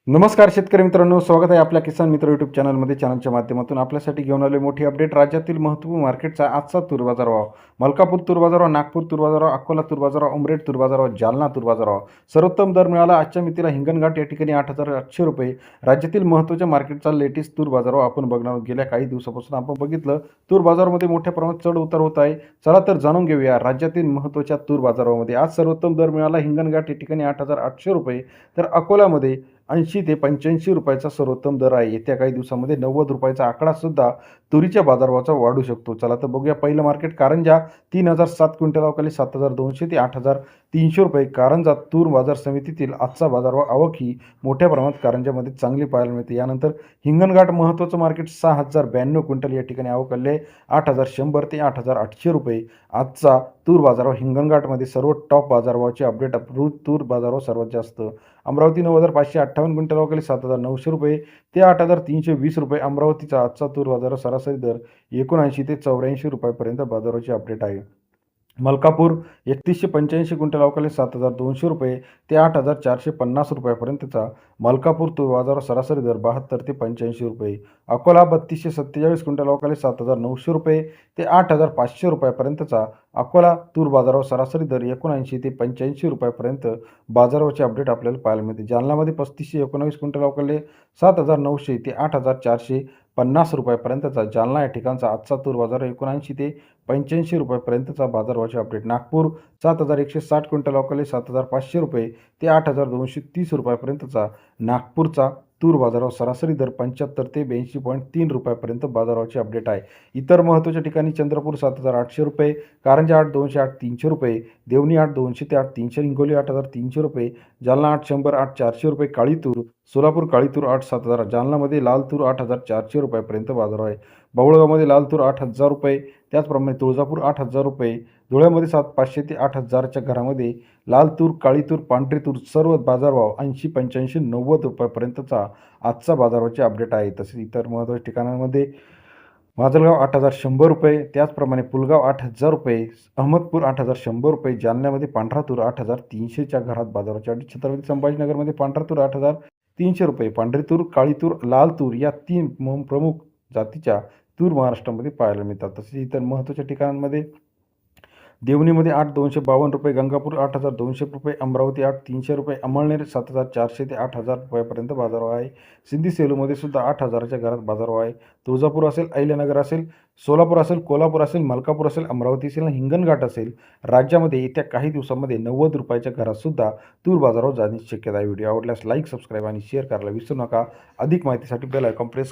नमस्कार शेतकरी मित्रांनो, स्वागत आहे आपल्या किसान मित्र यूट्यूब चॅनलमध्ये. चॅनलच्या माध्यमातून आपल्यासाठी घेऊन आले मोठी अपडेट. राज्यातील महत्त्वपूर्ण मार्केटचा आजचा तूर बाजार भाव. मलकापूर तूर बाजार भाव, नागपूर तूर बाजार भाव, अकोला तूर बाजार भाव, उमरेड तूर बाजार भाव, जालना तूर बाजार भाव. सर्वोत्तम दर मिळाला आजच्या मितीला हिंगणघाट या ठिकाणी 8,800 रुपये. राज्यातील महत्त्वाच्या मार्केटचा लेटेस्ट तूर बाजार भाव आपण बघणार आहोत. गेल्या काही दिवसापासून आपण बघितलं तूर बाजारामध्ये मोठ्या प्रमाणात चढ उतार होत आहे. चला तर जाणून घेऊया राज्यातील महत्त्वाच्या तूर बाजारामध्ये आज सर्वोत्तम दर मिळाला हिंगणघाट या ठिकाणी 8,800 रुपये, तर अकोल्यामध्ये 80 ते 85 रुपयाचा सर्वोत्तम दर आहे. येत्या काही दिवसामध्ये 90 रुपयाचा आकडा सुद्धा तुरीच्या बाजारभावाचा वाढू शकतो. चला तर बघूया पहिलं मार्केट कारंजा 3,007 क्विंटल अवकाली 7,200 ते 8,300 रुपये. कारंजा तूर बाजार समितीतील आजचा बाजारभाव आवक ही मोठ्या प्रमाणात कारंजामध्ये चांगली पाहायला मिळते. यानंतर हिंगणघाट महत्त्वाचं मार्केट 6,092 क्विंटल या ठिकाणी आवक आली आहे. 8,100 ते 8,800 रुपये आजचा तूर बाजारभाव हिंगणघाटमध्ये सर्व टॉप बाजारभावाचे अपडेट तूर बाजारभाव सर्वात जास्त. अमरावती 9,558 क्विंटल अवकाली 7,900 रुपये ते 8,320 रुपये. अमरावतीचा आजचा तूर बाजार सरासरी दर 79 ते 84 रुपयापर्यंत बाजाराची अपडेट आहे. मलकापूर 3,185 क्विंटल अवकाली 7,200 रुपये ते 8,450 रुपयापर्यंतचा मलकापूर तूर बाजार सरासरी दर 72 ते 85 रुपये. अकोला 3,247 क्विंटल अवकाली 7,900 रुपये ते 8,500 रुपयापर्यंतचा अकोला तूर बाजारावर सरासरी दर 79 ते 85 रुपयापर्यंत बाजारावरचे अपडेट आपल्याला पाहायला मिळते. जालन्यामध्ये 3,519 क्विंटल अवकाली 7,900 ते 8,450 रुपयापर्यंतचा जालना या ठिकाणचा आजचा तूर बाजार 79 ते 85 रुपयापर्यंतचा बाजारभावाचे अपडेट. नागपूर 7,160 क्विंटल अवकाली 7,500 रुपये ते 8,230 रुपयापर्यंतचा नागपूरचा तूर बाजारावर सरासरी दर 75 ते 82.3 रुपयापर्यंत बाजारावरचे अपडेट आहे. इतर महत्त्वाच्या ठिकाणी चंद्रपूर 7,800 रुपये, कारंजा 8,200 8,300 रुपये, देवणी 8,200 ते 8,300, हिंगोली 8,300 रुपये, जालना 8,100 8,400 रुपये, काळी तूर सोलापूर काळी तूर 8,000-7,000, जालनामध्ये लाल तूर 8,400 रुपयापर्यंत बाजार आहे. बाभुळगावमध्ये लाल तूर 8,000 रुपये, त्याचप्रमाणे तुळजापूर 8,000 रुपये, धुळ्यामध्ये 500 ते 8,000च्या घरामध्ये लाल तूर, काळी तूर, पांढरी तूर सर्व बाजारभाव 80, 85, 90 रुपयापर्यंतचा आजचा बाजाराचे अपडेट आहे. तसेच इतर महत्त्वाच्या ठिकाणांमध्ये माजलगाव 8,100 रुपये, त्याचप्रमाणे पुलगाव 8,000 रुपये, अहमदपूर 8,100 रुपये, जालन्यामध्ये पांढरा तूर 8,300च्या घरात बाजाराचे अपडेट. छत्रपती संभाजीनगरमध्ये पांढरा तूर 8,300 रुपये, पांढरी तूर, काळी तूर, लाल तूर या 3 प्रमुख जातीच्या तूर महाराष्ट्रामध्ये पाहायला मिळतात. तसेच इतर महत्त्वाच्या ठिकाणांमध्ये देवणीमध्ये 8,252 रुपये, गंगापूर 8,200 रुपये, अमरावती 8,300 रुपये, अमळनेर 7,400 ते 8,000 रुपयापर्यंत बाजारभाव आहे. सिंधी सेलूमध्ये सुद्धा 8,000च्या घरात बाजारभाव आहे. तुळजापूर असेल, अहिल्यानगर असेल, सोलापूर असेल, कोल्हापूर असेल, मलकापूर असेल, अमरावती असेल, हिंगणघाट असेल, राज्यामध्ये येत्या काही दिवसांमध्ये 90 रुपयाच्या घरात सुद्धा तूर बाजारावर जाण्याची शक्यता आहे. व्हिडिओ आवडल्यास लाईक, सबस्क्राईब आणि शेअर करायला विसरू नका. अधिक माहितीसाठी बेल आयकॉन प्रेस